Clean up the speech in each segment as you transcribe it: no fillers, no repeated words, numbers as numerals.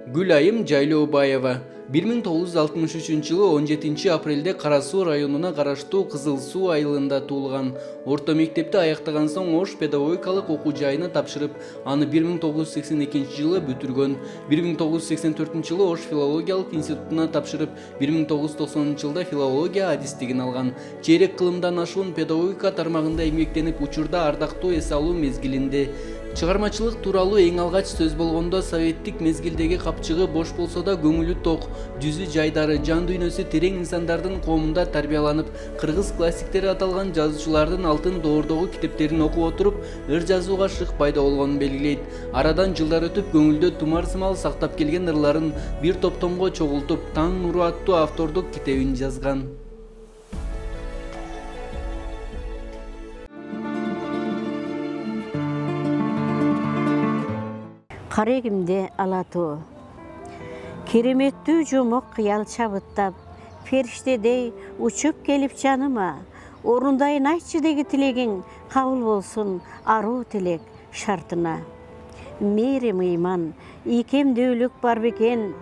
Гүлайым Жайлообаева 1963-жылы 17 апрелде Кара Суу районуна караштуу Кызыл Суу айылында туулган. Орто мектепти аяктаган соң Ош педагогикалык окуу жайына тапшырып, аны 1982-жылы бүтүргөн. 1984-жылы Ош филологиялык институтуна тапшырып, 1990-жылда филология адистигин алган. Чейрек кылымдан ашуун педагогика тармагында эмгектенип, учурда ардактуу эс алуу мезгилинде. Чыгармачылык тууралуу эң алгач сөз болгондо советтик мезгилдеги капчыгы бош болсо да көңүлү ток, жүзү жайдары, жан дүйнөсү терең инсандардын коомунда тарбияланып, кыргыз классиктери аталган жазуучулардын алтын доордогу китептерин окуп отуруп, ыр жазууга шык пайда болгонун белгилейт. Арадан жылдар өтүп, көңүлдө тумар сымал сактап келген ырларын бир топ томго чогултуп, Таң нуру аттуу автордук китебин жазган. Карегимде алатуу. Кереметтүү жумук кыял чабыттап, фериштедей учуп келип жаныма. Орундайын айтчы деги тилегиң, кабыл болсун аруу тилек шартына. Мээрим ыйман, икемдүүлүк бар бекен,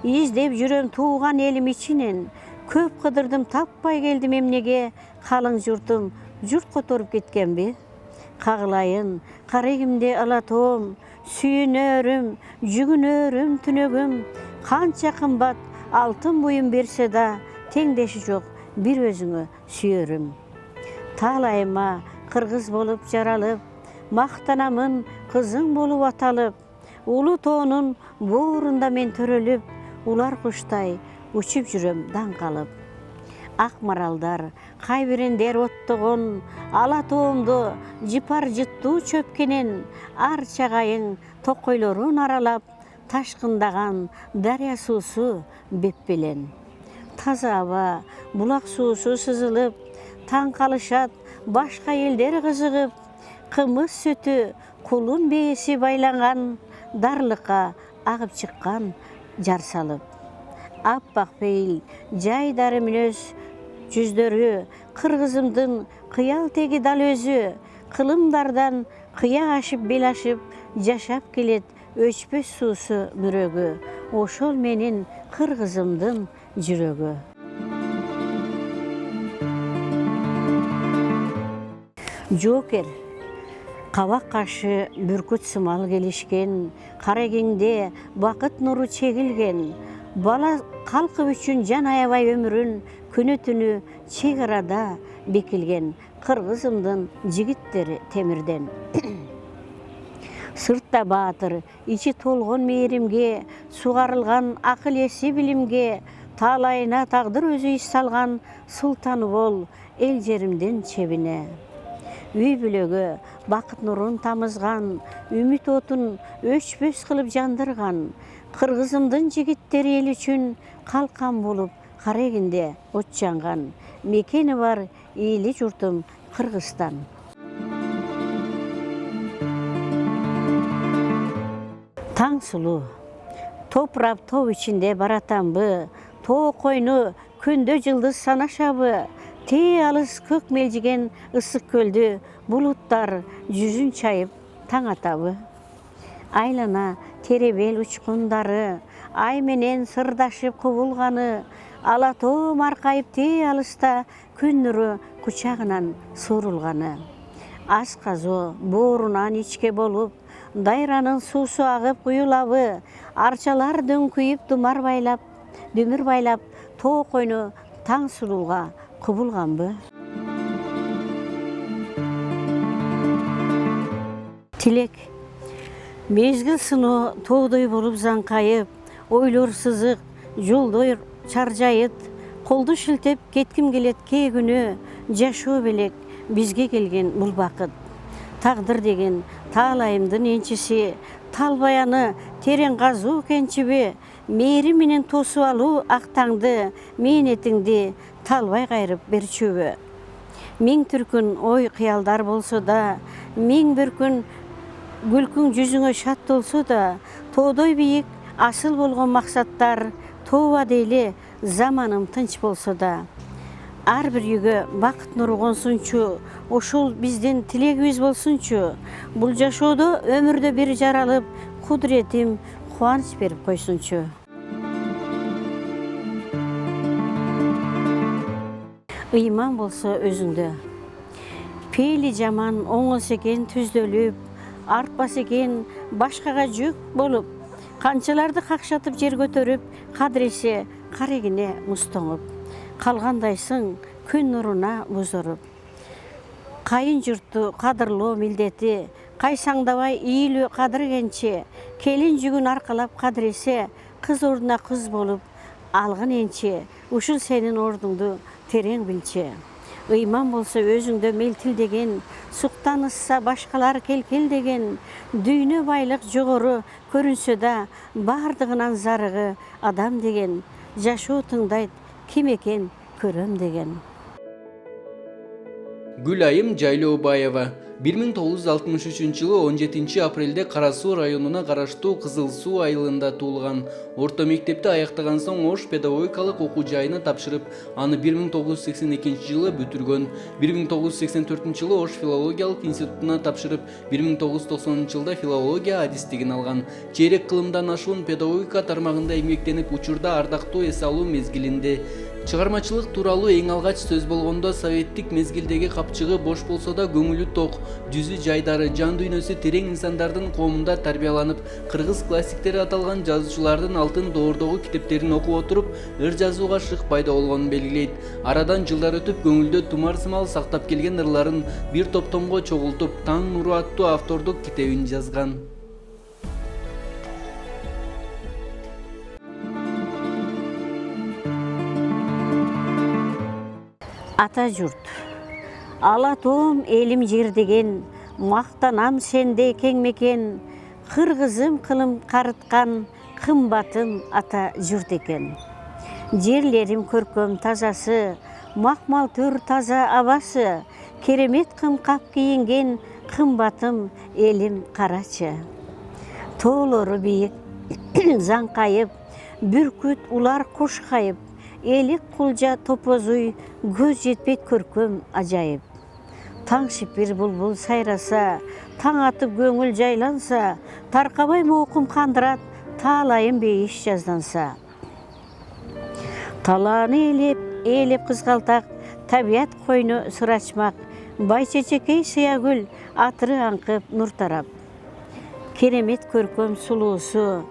издеп жүрөм тууган элим ичинен. Көп кыдырдым, таппай келдим эмнеге, калың журтум журт которуп кеткенби? Кагылайын, карегимде алатоом, сүйүнөрүм, жүгүнөрүм түнөгүм, канча кымбат алтын буюм берсе да, теңдеши жок бир өзүңө сүйөрүм. Таалайыма кыргыз болуп жаралып, мактанамын кызың болуп аталып, улуу тоонун боорунда мен төрөлүп, улар куштай учуп жүрөм даң калып. Ак маралдар, кайбирендер оттогон, ала тоомду жыпар жыттуу чөпкенен, ар чагайың токойлорун аралап, ташкындаган дарыя суусу беппелен. Таза аба, булак суусу сызылып, таң калышат башка элдер кызыгып, кымыз сүтү, кулун бээси байланган, дарлыкка агып чыккан жар салып. Аппак пейил, жайдары мүнөз жүздөрү, кыргызымдын кыял теги дал өзү, кылымдардан кыя ашып бел ашып, жашап келет өчпөс суусу мүрөгү, ошол менин кыргызымдын жүрөгү. Жоокер, кабак кашы бүркүт сымал келишкен, карегиңде бакыт нуру чегилген, бала калкып үчүн жан аябай өмүрүн күнү түнү чек арада бекилген, кыргызымдын жигиттери темирден. Сыртта баатыр, ичи толгон мээримге, сугарылган акыл эси билимге, таалайына тагдыр өзү иш салган, султаны бол эл жеримдин чебине. Үй бүлөгө бакыт нурун тамызган, үмүт отун өчпөс кылып жандырган, кыргызымдын жигиттери эл үчүн калкан болуп карегинде от жанган, мекени бар ийли журтум Кыргызстан. Таң сулуу, топурап тоо ичинде баратамбы, тоо койну күндө жылдыз санашабы, тээ алыс көк мелжиген ысык көлдү булуттар жүзүн чайып таң атабы. Айлана теребел учкундары, ай менен сырдашып кубулганы, ала тоо маркайып тээ алыста күн нуру кучагынан суурулганы. Асказоо боорунан ичке болуп, дайранын суусу агып куюлабы, арчалар дөңкүйүп дүмүр байлап, тоо койну таң сулууга кубулганбы? Тилек, мезгил сыноо тоодой болуп заңкайып, ойлор сызык, жолдор чаржайыт, колду шилтеп кетким келет кээ күнү, жашоо белек бизге келген бул бакыт. Тагдыр деген таалайымдын энчиси, талбаяны терең казуу кенчиби, мээрим менен тосуп алуу ак таңды, мээнетиңди талбай кайрып берчүбү. Миң түркүн ой кыялдар болсо да, миң бир күн күлкүң жүзүңө шат болсо да, тоодой бийик асыл болгон максаттар, тооба дейли заманым тынч болсо да. Ар бир үйгө бакыт нуру консунчу, ошол биздин тилегибиз болсунчу. Бул жашоодо өмүрдө бир жаралып, кудуретим, кубаныч берип койсунчу. Ыйман болсо өзүңдө. Пейли жаман оңолсо экен түздөлүп, артпас экен башкага жүк болуп, канчаларды какшатып жер көтөрүп, кадыресе карегине мустоңуп, калгандайсың күн нуруна бузоруп. Кайын журтту кадырлоо милдети, кайсаңдабай ийилүү кадыргенче, келин жүгүн аркалап кадыресе, кыз ордуна кыз болуп алгын энче, ушул сенин ордуңду терең билче. Ыйман болсо өзүңдө мелтилдеген, суктан ысса башкалар келкелдеген, дүйнө байлык жогору көрүнсө да, бардыгынан зарыгы адам деген, жашоо тыңдайт ким экен көрөм деген. Гүлайым Жайлообаева 1963-жылы 17 апрелде Кара Суу районуна караштуу Кызыл Суу айылында туулган. Орто мектепти аяктаган соң Ош педагогикалык окуу жайына тапшырып, аны 1982-жылы бүтүргөн. 1984-жылы Ош филологиялык институтуна тапшырып, 1990-жылда филология адистигин алган. Чейрек кылымдан ашуун педагогика тармагында эмгектенип, учурда ардактуу эс алуу мезгилинде. Чыгармачылык тууралуу эң алгач сөз болгондо советтик мезгилдеги капчыгы бош болсо да көңүлү ток, жүзү жайдары, жан дүйнөсү терең инсандардын коомунда тарбияланып, кыргыз классиктери аталган жазуучулардын алтын доордогу китептерин окуп отуруп, ыр жазууга шык пайда болгонун белгилейт. Арадан жылдар өтүп, көңүлдө тумар сымал сактап келген ырларын бир топ томго чогултуп, Таң нуру аттуу автордук китебин жазган. Ата журт. Ала тоом элим жер деген, мактанам сенде кең мекен, кыргызым кылым карыткан, кымбатым ата журт экен. Жерлерим көркөм тазасы, макмал төр таза абасы, керемет кымкап кийинген, кымбатым элим карачы. Тоолору бийик, заңкайып, бүркүт улар куш кайып, элик кулжа топозуй, көз жетпейт көркөм ажайып. Таң шипир булбул сайраса, таң атып көңүл жайланса, таркабай моокум кандырат, таалайым бейиш жазданса. Талааны элеп кызгалтак, табият койну сырачмак, байчечекей сыягүл, атыры аңкып нур тарап. Керемет көркөм сулуусу,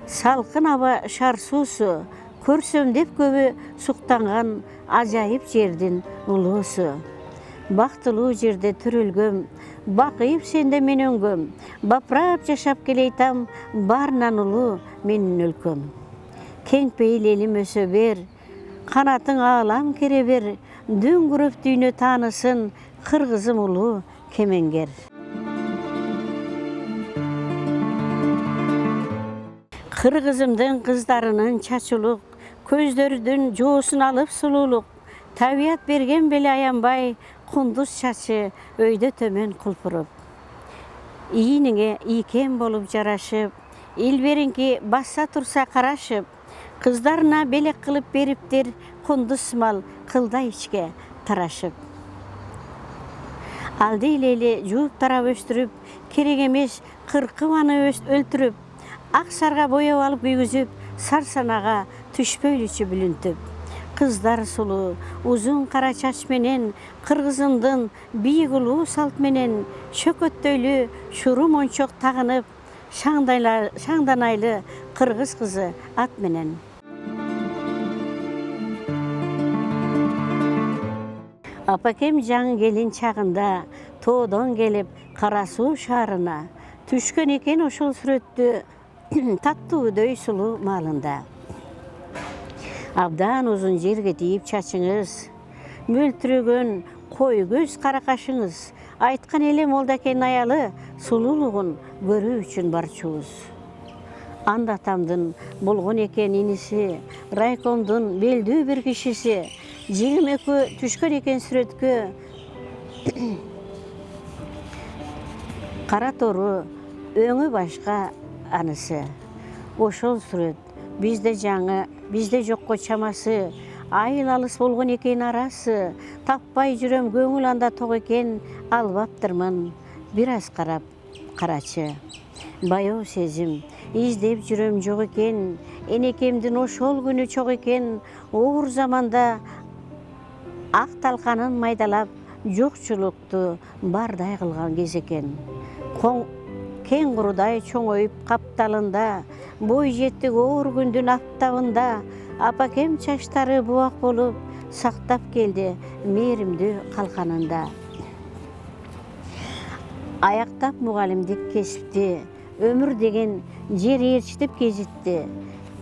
салкын аба шар суусу, көрсөм деп көбү суктанган ажайып жердин улуусу. Бактылуу жерде төрөлгөм, бакыйып сенде мен өңгөм, бапырап жашап келейтам, баарынан улуу менин өлкөм. Кең пейил элим өсө бер, канатың аалам кере бер, дөңгүрөп дүйнө таанысын, кыргызым улуу кемеңгер. Кыргызымдын кыздарынын чачулук, көздөрүдүн жоосун алып сулуулук, табият берген беле аянбай, кундуз чачы өйдө төмөн кулпуруп. Ийиниңе ийкем болуп жарашып, илбериңки баса турса карашып, кыздарына белек кылып бериптир, кундуз сымал кылда ичке тарашып. Алды илейли жууп тарап өстүрүп, керек эмес кыркып аны өлтүрүп, ак сарга боеп алып күйгүзүп, сарсанага түшпөйлүчү бүлүнтүп. Кыздар сулуу, узун кара чач менен, кыргызымдын бийик улуу салт менен, шөкөттөйлү шуру мончок тагынып, шаңданайлы кыргыз кызы ат менен. Апакем жаңы келин чагында, тоодон келип Кара Суу шаарына, түшкөн экен ошол сүрөттү таттуудөй сулуу маалында. Абдан узун жерге тийип чачыңыз, мөлтүрөгөн кой көз каракашыңыз, айткан эле Молдокен аялы сулуулугун көрүү үчүн барчубуз. Анда атамдын болгон экен иниси, райкомдун белдүү бир кишиси, жеңим экөө түшкөн экен сүрөткө, кара тору өңү башка анысы. Ошол сүрөт бизде жаңы, бизде жокко чамасы, айыл алыс болгон экен арасы, таппай жүрөм көңүл анда ток экен, албаптырмын бир аз карап карачы. Баяу сезим издеп жүрөм жок экен, энекемдин ошол күнү чок экен, оор заманда ак талканын майдалап, жокчулукту бардай кылган кез экен. Кең курудай чоңоюп капталында, бой жеттик оор күндүн аптабында, апакем чачтары буак болуп, сактап келди мээримдүү калканында. Аяктап мугалимдик кесипти, өмүр деген жер ээрчитип кезитти.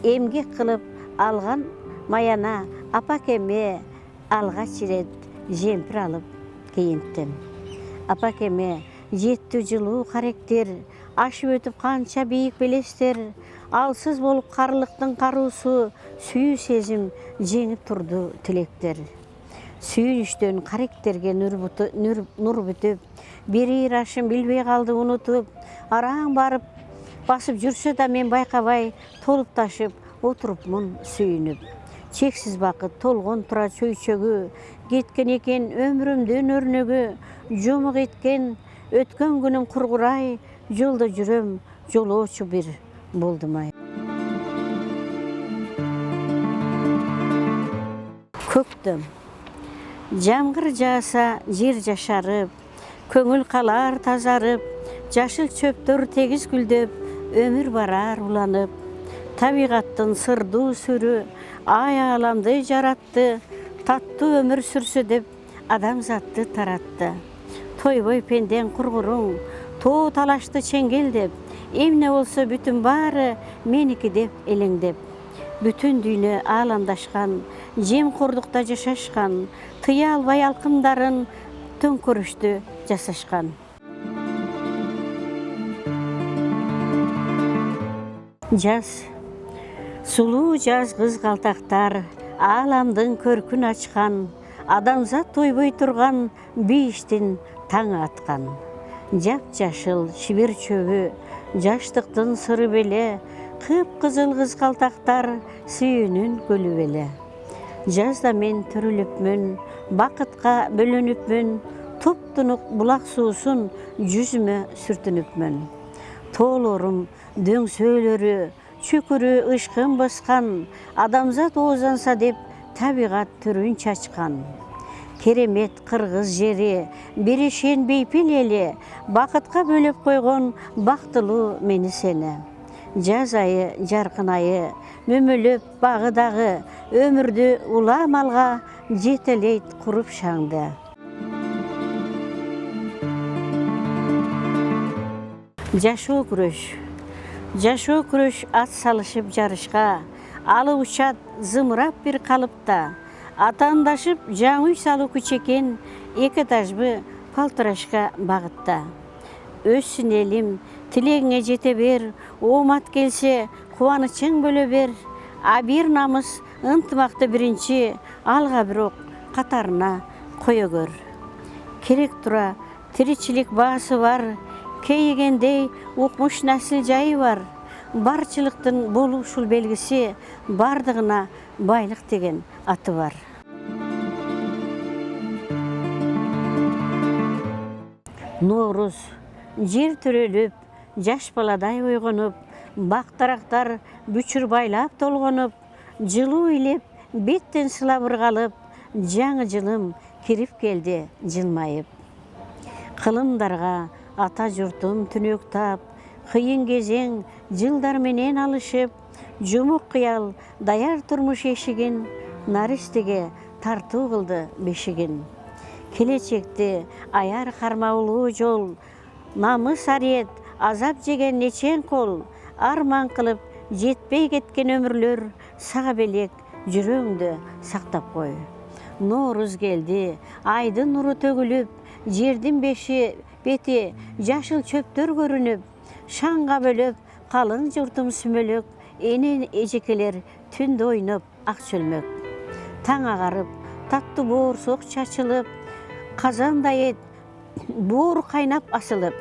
Эмгек кылып алган маяна, апакеме алгач ирет жемпир алып кийинттим. Апакеме жетти жылуу каректер, ашып өтүп канча бийик белестер, алсыз болуп карлыктын каруусу, сүйүү сезим жеңип турду тилектер. Сүйүнүштөн каректерге нур бүтүп, берир ашын билбей калды унутуп, араң барып басып жүрсө да мен байкабай, толуп ташып отурупмун сүйүнүп. Чексиз бакыт толгон тура чөйчөгү, кеткен экен өмүрүмдүн өрнөгү, жомук эткен өткөн күнүм кургурай, жолдо жүрөм жолоочу бир болдумай. Көктөм жамгыр жааса жер жашарып, көңүл калар тазарып, жашыл чөптөр тегиз гүлдөп, өмүр барар уланып. Табигаттын сырдуу сүрү ай ааламды жаратты, таттуу өмүр сүрсө деп адамзатты таратты. Тойбой пенден кургуруң, тоо талашты чеңгелдеп, эмне болсо бүтүн баары меники деп элеңдеп. Бүтүн дүйнө ааламдашкан, жемкордукта жашашкан, тыя албай алкымдарын төңкөрүштү жасашкан. Жаз сулуу жаз кызгалтактар, ааламдын көркүн ачкан, адамзат тойбой турган бейиштин таң аткан. Жап-жашыл шибер чөбү, жаштыктын сыры беле, кыпкызыл кызгалтактар сүйүүнүн көлү беле. Жазда мен төрөлүпмүн, бакытка бөлөнүпмүн, туп-тунук булак суусун жүзүмө сүртүнүпмүн. Тоолорум дөңсөөлөрү, чүкүрү ышкын баскан, адамзат оозанса деп табигат түрүн чачкан. Керемет кыргыз жери, беришен бейпил эли, бакытка бөлөп койгон бактылуу мени сени. Жаз айы, жаркын айы, мөмөлөп багы дагы, өмүрдү улам алга жетелейт куруп шаңды. Жашоо күрөш ат салышып жарышка, алы учат зымырап бир калыпта, атаандашып жаңы үй салуу күчекен, эки этажбы палтырашка багытта. Өссүн элим, тилегиңе жете бер, оомат келсе кубанычың бөлө бер, а бир намыс ынтымакты биринчи, алга бирок катарына кое көр. Керек тура тиричилик баасы бар, кейигендей укмуш насил жайы бар. Барчылыктын болушул белгиси, бардыгына байлык деген аты бар. Норуз жер төрөлүп, жаш баладай ойгонуп, бактарактар бүчүр байлап толгонуп, жылуу илеп, беттен сылап ыргалып, жаңы жылым кирип келди жылмайып. Кылымдарга ата журтум түнөк тап, кыйын кезең жылдар менен алышып, жумук кыял даяр турмуш эшигин, наристеге тартуу кылды бешигин. Келечекти аяр кармаулуу жол, намыс ариет азап жеген нечен кол, арман кылып жетпей кеткен өмүрлөр, сага белек жүрөгүңдү сактап кой. Норуз келди, айдын нуру төгүлүп, жердин бети жашыл чөптөр көрүнүп, шаңга бөлөп калың журтум сүмөлөк, энен эжекелер түндө ойноп ак чөлмөк. Таң агарып, таттуу боорсок чачылып, казандай эт боор кайнап асылып.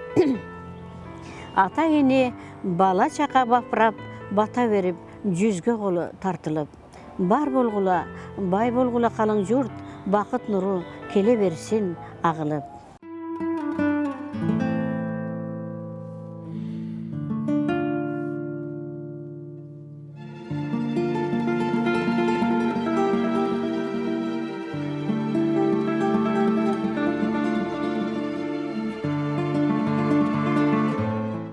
Ата эне бала чака бапырап, бата берип, жүзгө колу тартылып. Бар болгула, бай болгула калың журт, бакыт нуру келе берсин агылып.